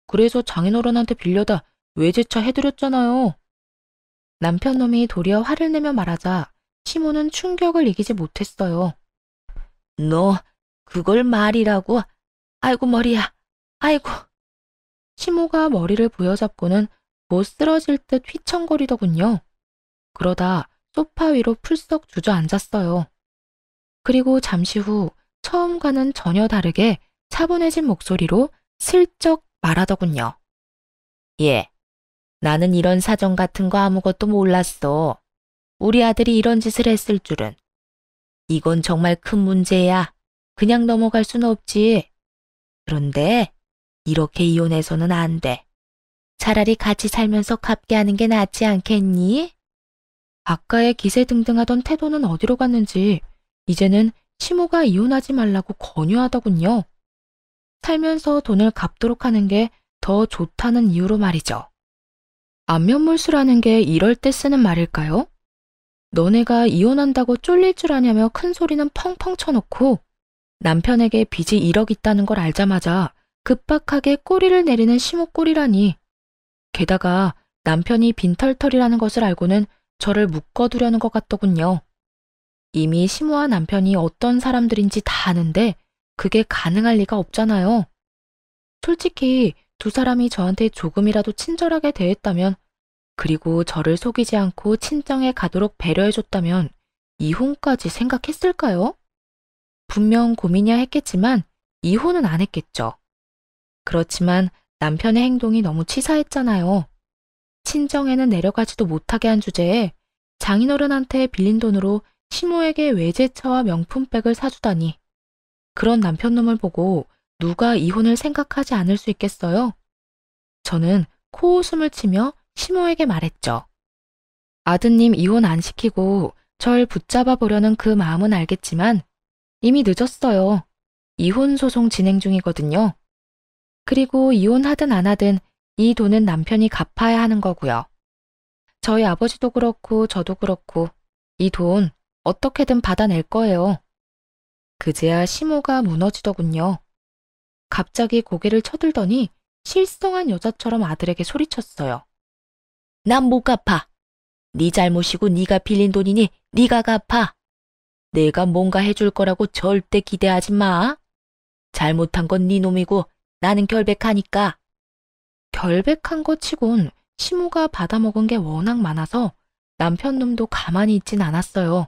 그래서 장인어른한테 빌려다 외제차 해드렸잖아요. 남편 놈이 도리어 화를 내며 말하자 시모는 충격을 이기지 못했어요. 너 그걸 말이라고? 아이고 머리야. 아이고. 시모가 머리를 부여잡고는 못 쓰러질 듯 휘청거리더군요. 그러다 소파 위로 풀썩 주저앉았어요. 그리고 잠시 후 처음과는 전혀 다르게 차분해진 목소리로 슬쩍 말하더군요. 예, 나는 이런 사정 같은 거 아무것도 몰랐어. 우리 아들이 이런 짓을 했을 줄은. 이건 정말 큰 문제야. 그냥 넘어갈 수는 없지. 그런데 이렇게 이혼해서는 안 돼. 차라리 같이 살면서 갚게 하는 게 낫지 않겠니? 아까의 기세등등하던 태도는 어디로 갔는지 이제는 시모가 이혼하지 말라고 권유하더군요. 살면서 돈을 갚도록 하는 게 더 좋다는 이유로 말이죠. 안면물수라는 게 이럴 때 쓰는 말일까요? 너네가 이혼한다고 쫄릴 줄 아냐며 큰 소리는 펑펑 쳐놓고 남편에게 빚이 1억 있다는 걸 알자마자 급박하게 꼬리를 내리는 시모 꼴이라니. 게다가 남편이 빈털털이라는 것을 알고는 저를 묶어두려는 것 같더군요. 이미 시모와 남편이 어떤 사람들인지 다 아는데 그게 가능할 리가 없잖아요. 솔직히 두 사람이 저한테 조금이라도 친절하게 대했다면 그리고 저를 속이지 않고 친정에 가도록 배려해줬다면 이혼까지 생각했을까요? 분명 고민이야 했겠지만 이혼은 안 했겠죠. 그렇지만 남편의 행동이 너무 치사했잖아요. 친정에는 내려가지도 못하게 한 주제에 장인어른한테 빌린 돈으로 시모에게 외제차와 명품백을 사주다니. 그런 남편놈을 보고 누가 이혼을 생각하지 않을 수 있겠어요? 저는 코웃음을 치며 시모에게 말했죠. 아드님 이혼 안 시키고 절 붙잡아 보려는 그 마음은 알겠지만 이미 늦었어요. 이혼 소송 진행 중이거든요. 그리고 이혼하든 안 하든 이 돈은 남편이 갚아야 하는 거고요. 저희 아버지도 그렇고 저도 그렇고 이 돈 어떻게든 받아낼 거예요. 그제야 시모가 무너지더군요. 갑자기 고개를 쳐들더니 실성한 여자처럼 아들에게 소리쳤어요. 난 못 갚아. 네 잘못이고 네가 빌린 돈이니 네가 갚아. 내가 뭔가 해줄 거라고 절대 기대하지 마. 잘못한 건 네 놈이고 나는 결백하니까. 결백한 것 치곤 시모가 받아먹은 게 워낙 많아서 남편 놈도 가만히 있진 않았어요.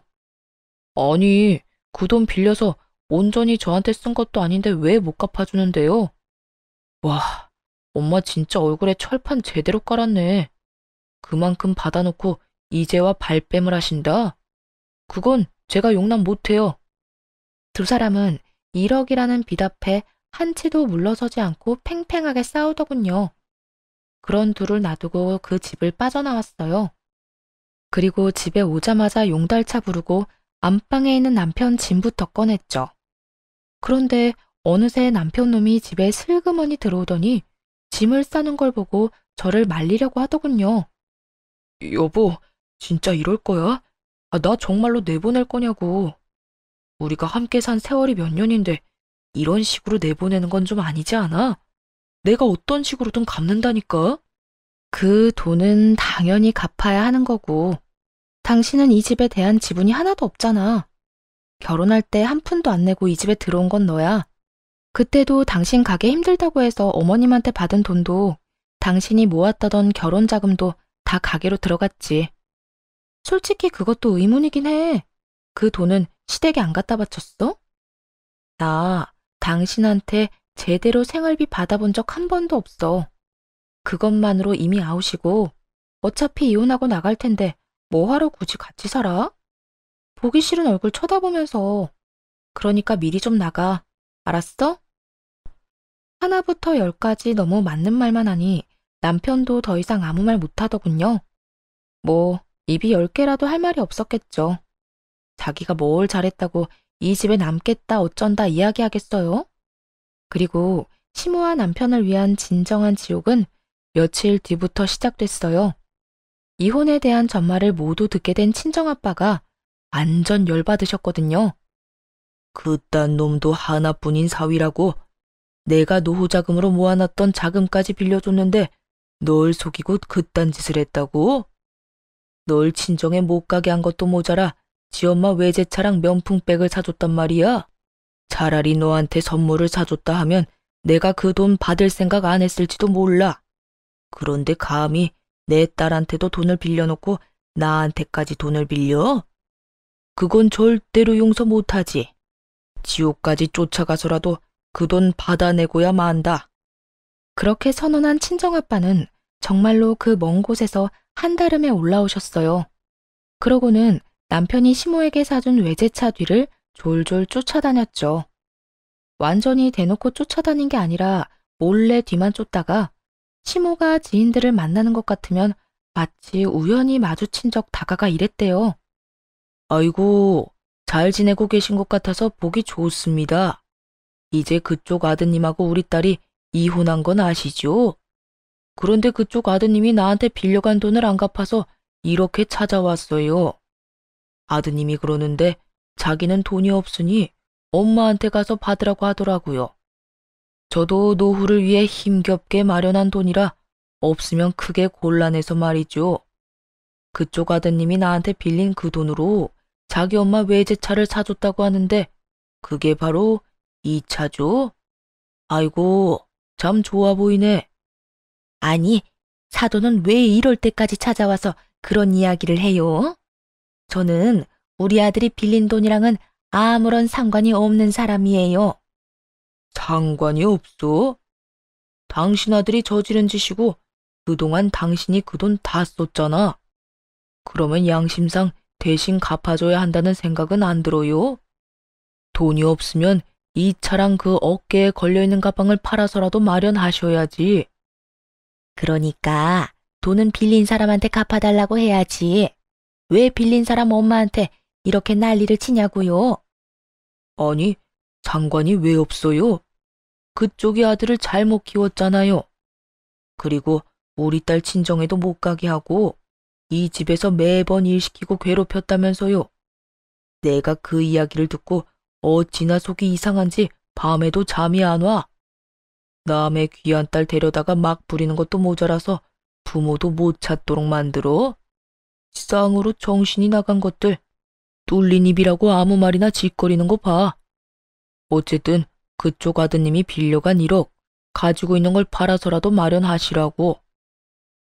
아니, 그 돈 빌려서 온전히 저한테 쓴 것도 아닌데 왜 못 갚아주는데요? 와, 엄마 진짜 얼굴에 철판 제대로 깔았네. 그만큼 받아놓고 이제와 발뺌을 하신다? 그건 제가 용납 못해요. 두 사람은 1억이라는 빚 앞에 한치도 물러서지 않고 팽팽하게 싸우더군요. 그런 둘을 놔두고 그 집을 빠져나왔어요. 그리고 집에 오자마자 용달차 부르고 안방에 있는 남편 짐부터 꺼냈죠. 그런데 어느새 남편놈이 집에 슬그머니 들어오더니 짐을 싸는 걸 보고 저를 말리려고 하더군요. 여보, 진짜 이럴 거야? 나 정말로 내보낼 거냐고. 우리가 함께 산 세월이 몇 년인데 이런 식으로 내보내는 건 좀 아니지 않아? 내가 어떤 식으로든 갚는다니까? 그 돈은 당연히 갚아야 하는 거고 당신은 이 집에 대한 지분이 하나도 없잖아. 결혼할 때 한 푼도 안 내고 이 집에 들어온 건 너야. 그때도 당신 가게 힘들다고 해서 어머님한테 받은 돈도 당신이 모았다던 결혼 자금도 다 가게로 들어갔지. 솔직히 그것도 의문이긴 해. 그 돈은 시댁에 안 갖다 바쳤어? 나 당신한테 제대로 생활비 받아본 적 한 번도 없어. 그것만으로 이미 아웃이고 어차피 이혼하고 나갈 텐데 뭐하러 굳이 같이 살아? 보기 싫은 얼굴 쳐다보면서. 그러니까 미리 좀 나가. 알았어? 하나부터 열까지 너무 맞는 말만 하니 남편도 더 이상 아무 말 못하더군요. 뭐 입이 10개라도 할 말이 없었겠죠. 자기가 뭘 잘했다고 이 집에 남겠다 어쩐다 이야기하겠어요? 그리고 시모와 남편을 위한 진정한 지옥은 며칠 뒤부터 시작됐어요. 이혼에 대한 전말을 모두 듣게 된 친정아빠가 완전 열받으셨거든요. 그딴 놈도 하나뿐인 사위라고. 내가 노후 자금으로 모아놨던 자금까지 빌려줬는데 널 속이고 그딴 짓을 했다고? 널 친정에 못 가게 한 것도 모자라 지 엄마 외제차랑 명품백을 사줬단 말이야. 차라리 너한테 선물을 사줬다 하면 내가 그 돈 받을 생각 안 했을지도 몰라. 그런데 감히 내 딸한테도 돈을 빌려놓고 나한테까지 돈을 빌려? 그건 절대로 용서 못하지. 지옥까지 쫓아가서라도 그 돈 받아내고야 만다. 그렇게 선언한 친정아빠는 정말로 그 먼 곳에서 한달음에 올라오셨어요. 그러고는 남편이 시모에게 사준 외제차 뒤를 졸졸 쫓아다녔죠. 완전히 대놓고 쫓아다닌 게 아니라 몰래 뒤만 쫓다가 시모가 지인들을 만나는 것 같으면 마치 우연히 마주친 적 다가가 이랬대요. 아이고, 잘 지내고 계신 것 같아서 보기 좋습니다. 이제 그쪽 아드님하고 우리 딸이 이혼한 건 아시죠? 그런데 그쪽 아드님이 나한테 빌려간 돈을 안 갚아서 이렇게 찾아왔어요. 아드님이 그러는데 자기는 돈이 없으니 엄마한테 가서 받으라고 하더라고요. 저도 노후를 위해 힘겹게 마련한 돈이라 없으면 크게 곤란해서 말이죠. 그쪽 아드님이 나한테 빌린 그 돈으로 자기 엄마 외제차를 사줬다고 하는데 그게 바로 이 차죠? 아이고, 참 좋아 보이네. 아니, 사돈은 왜 이럴 때까지 찾아와서 그런 이야기를 해요? 저는 우리 아들이 빌린 돈이랑은 아무런 상관이 없는 사람이에요. 상관이 없어? 당신 아들이 저지른 짓이고 그동안 당신이 그 돈 다 썼잖아. 그러면 양심상 대신 갚아줘야 한다는 생각은 안 들어요? 돈이 없으면 이 차랑 그 어깨에 걸려있는 가방을 팔아서라도 마련하셔야지. 그러니까 돈은 빌린 사람한테 갚아달라고 해야지. 왜 빌린 사람 엄마한테 이렇게 난리를 치냐고요? 아니, 상관이 왜 없어요? 그쪽이 아들을 잘못 키웠잖아요. 그리고 우리 딸 친정에도 못 가게 하고 이 집에서 매번 일 시키고 괴롭혔다면서요. 내가 그 이야기를 듣고 어찌나 속이 이상한지 밤에도 잠이 안 와. 남의 귀한 딸 데려다가 막 부리는 것도 모자라서 부모도 못 찾도록 만들어. 쌍으로 정신이 나간 것들. 뚫린 입이라고 아무 말이나 짓거리는 거 봐. 어쨌든 그쪽 아드님이 빌려간 1억 가지고 있는 걸 팔아서라도 마련하시라고.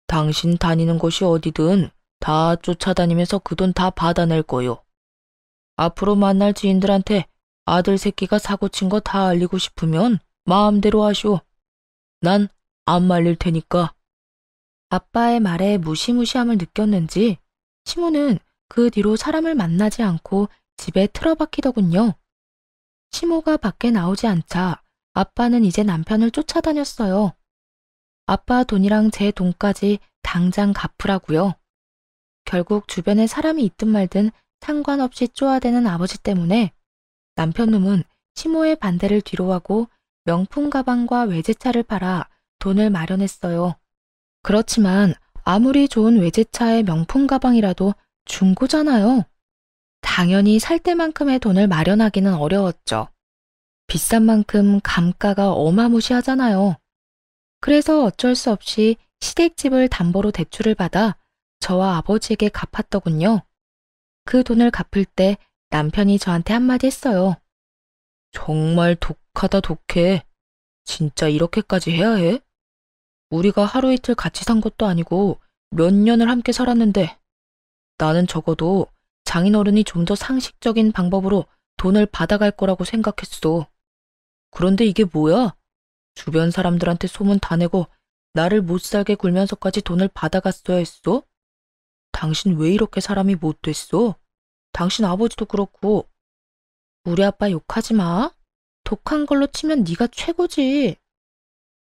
당신 다니는 곳이 어디든 다 쫓아다니면서 그 돈 다 받아낼 거요. 앞으로 만날 지인들한테 아들 새끼가 사고친 거 다 알리고 싶으면 마음대로 하쇼. 난 안 말릴 테니까. 아빠의 말에 무시무시함을 느꼈는지 시모는 그 뒤로 사람을 만나지 않고 집에 틀어박히더군요. 시모가 밖에 나오지 않자 아빠는 이제 남편을 쫓아다녔어요. 아빠 돈이랑 제 돈까지 당장 갚으라고요. 결국 주변에 사람이 있든 말든 상관없이 쪼아대는 아버지 때문에 남편 놈은 시모의 반대를 뒤로하고 명품 가방과 외제차를 팔아 돈을 마련했어요. 그렇지만 아무리 좋은 외제차의 명품 가방이라도 중고잖아요. 당연히 살 때만큼의 돈을 마련하기는 어려웠죠. 비싼 만큼 감가가 어마무시하잖아요. 그래서 어쩔 수 없이 시댁집을 담보로 대출을 받아 저와 아버지에게 갚았더군요. 그 돈을 갚을 때 남편이 저한테 한마디 했어요. 정말 독하다 독해. 진짜 이렇게까지 해야 해? 우리가 하루 이틀 같이 산 것도 아니고 몇 년을 함께 살았는데 나는 적어도 장인어른이 좀 더 상식적인 방법으로 돈을 받아갈 거라고 생각했어. 그런데 이게 뭐야? 주변 사람들한테 소문 다 내고 나를 못 살게 굴면서까지 돈을 받아갔어야 했어? 당신 왜 이렇게 사람이 못 됐어? 당신 아버지도 그렇고. 우리 아빠 욕하지 마. 독한 걸로 치면 네가 최고지.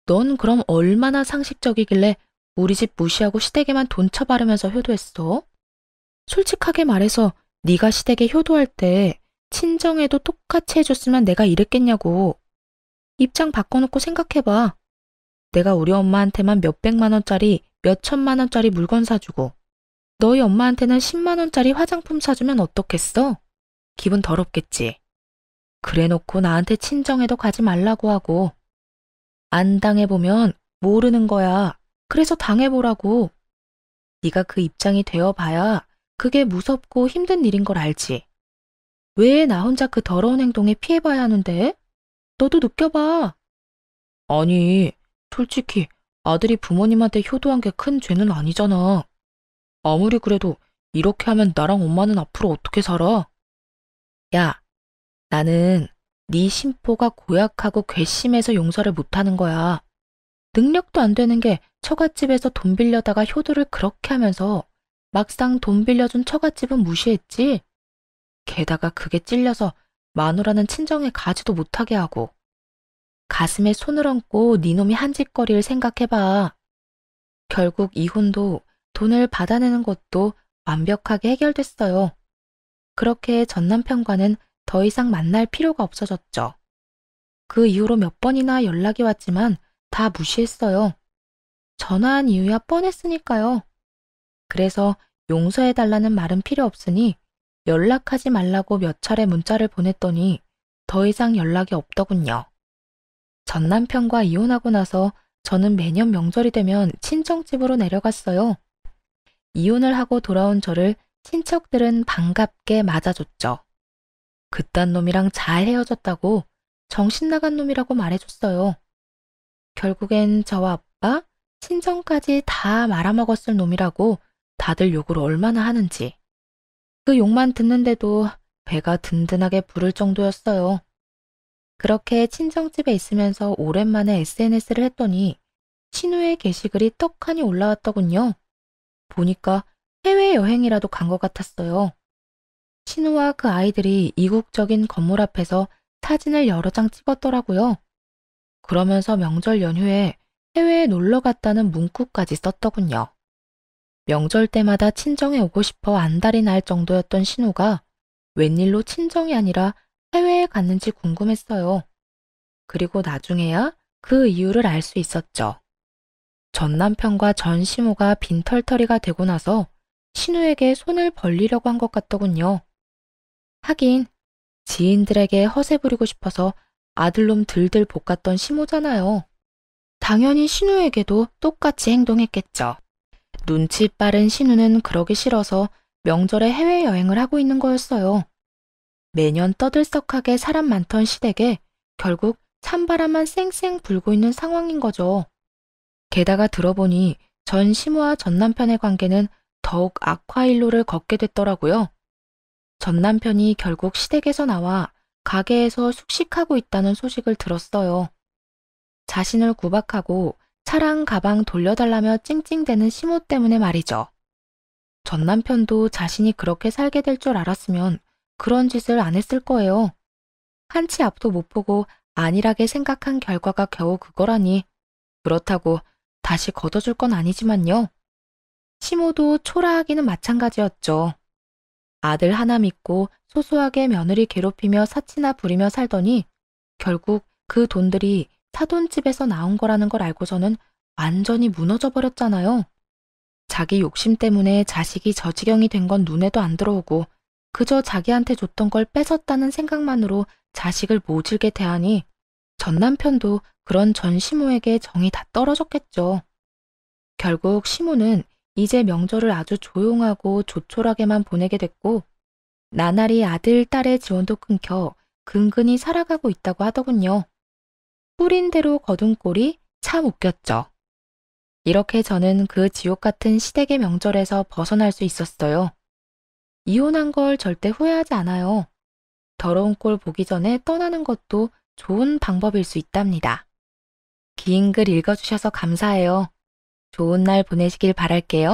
넌 그럼 얼마나 상식적이길래 우리 집 무시하고 시댁에만 돈 쳐바르면서 효도했어? 솔직하게 말해서 네가 시댁에 효도할 때 친정에도 똑같이 해줬으면 내가 이랬겠냐고. 입장 바꿔놓고 생각해봐. 내가 우리 엄마한테만 몇백만 원짜리, 몇천만 원짜리 물건 사주고 너희 엄마한테는 10만 원짜리 화장품 사주면 어떻겠어? 기분 더럽겠지. 그래놓고 나한테 친정에도 가지 말라고 하고. 안 당해보면 모르는 거야. 그래서 당해보라고. 네가 그 입장이 되어봐야 그게 무섭고 힘든 일인 걸 알지. 왜 나 혼자 그 더러운 행동에 피해봐야 하는데? 너도 느껴봐. 아니, 솔직히 아들이 부모님한테 효도한 게 큰 죄는 아니잖아. 아무리 그래도 이렇게 하면 나랑 엄마는 앞으로 어떻게 살아? 야, 나는 네 심보가 고약하고 괘씸해서 용서를 못하는 거야. 능력도 안 되는 게 처갓집에서 돈 빌려다가 효도를 그렇게 하면서 막상 돈 빌려준 처갓집은 무시했지. 게다가 그게 찔려서 마누라는 친정에 가지도 못하게 하고. 가슴에 손을 얹고 네 놈이 한 짓거리를 생각해봐. 결국 이혼도 돈을 받아내는 것도 완벽하게 해결됐어요. 그렇게 전 남편과는 더 이상 만날 필요가 없어졌죠. 그 이후로 몇 번이나 연락이 왔지만 다 무시했어요. 전화한 이유야 뻔했으니까요. 그래서 용서해달라는 말은 필요 없으니 연락하지 말라고 몇 차례 문자를 보냈더니 더 이상 연락이 없더군요. 전 남편과 이혼하고 나서 저는 매년 명절이 되면 친정집으로 내려갔어요. 이혼을 하고 돌아온 저를 친척들은 반갑게 맞아줬죠. 그딴 놈이랑 잘 헤어졌다고 정신 나간 놈이라고 말해줬어요. 결국엔 저와 아빠, 친정까지 다 말아먹었을 놈이라고 다들 욕을 얼마나 하는지. 그 욕만 듣는데도 배가 든든하게 부를 정도였어요. 그렇게 친정집에 있으면서 오랜만에 SNS를 했더니 신우의 게시글이 떡하니 올라왔더군요. 보니까 해외여행이라도 간 것 같았어요. 신우와 그 아이들이 이국적인 건물 앞에서 사진을 여러 장 찍었더라고요. 그러면서 명절 연휴에 해외에 놀러 갔다는 문구까지 썼더군요. 명절 때마다 친정에 오고 싶어 안달이 날 정도였던 신우가 웬일로 친정이 아니라 해외에 갔는지 궁금했어요. 그리고 나중에야 그 이유를 알 수 있었죠. 전 남편과 전 시모가 빈털터리가 되고 나서 신우에게 손을 벌리려고 한 것 같더군요. 하긴 지인들에게 허세 부리고 싶어서 아들놈 들들 볶았던 시모잖아요. 당연히 신우에게도 똑같이 행동했겠죠. 눈치 빠른 신우는 그러기 싫어서 명절에 해외여행을 하고 있는 거였어요. 매년 떠들썩하게 사람 많던 시댁에 결국 찬바람만 쌩쌩 불고 있는 상황인 거죠. 게다가 들어보니 전 시모와 전 남편의 관계는 더욱 악화일로를 걷게 됐더라고요. 전 남편이 결국 시댁에서 나와 가게에서 숙식하고 있다는 소식을 들었어요. 자신을 구박하고 차랑 가방 돌려달라며 찡찡대는 시모 때문에 말이죠. 전 남편도 자신이 그렇게 살게 될 줄 알았으면 그런 짓을 안 했을 거예요. 한치 앞도 못 보고 안일하게 생각한 결과가 겨우 그거라니. 그렇다고 다시 걷어줄 건 아니지만요. 시모도 초라하기는 마찬가지였죠. 아들 하나 믿고 소소하게 며느리 괴롭히며 사치나 부리며 살더니 결국 그 돈들이 사돈집에서 나온 거라는 걸 알고서는 완전히 무너져 버렸잖아요. 자기 욕심 때문에 자식이 저 지경이 된 건 눈에도 안 들어오고 그저 자기한테 줬던 걸 뺏었다는 생각만으로 자식을 모질게 대하니 전 남편도 그런 전 시모에게 정이 다 떨어졌겠죠. 결국 시모는 이제 명절을 아주 조용하고 조촐하게만 보내게 됐고 나날이 아들, 딸의 지원도 끊겨 근근히 살아가고 있다고 하더군요. 뿌린 대로 거둔 꼴이 참 웃겼죠. 이렇게 저는 그 지옥 같은 시댁의 명절에서 벗어날 수 있었어요. 이혼한 걸 절대 후회하지 않아요. 더러운 꼴 보기 전에 떠나는 것도 좋은 방법일 수 있답니다. 긴 글 읽어주셔서 감사해요. 좋은 날 보내시길 바랄게요.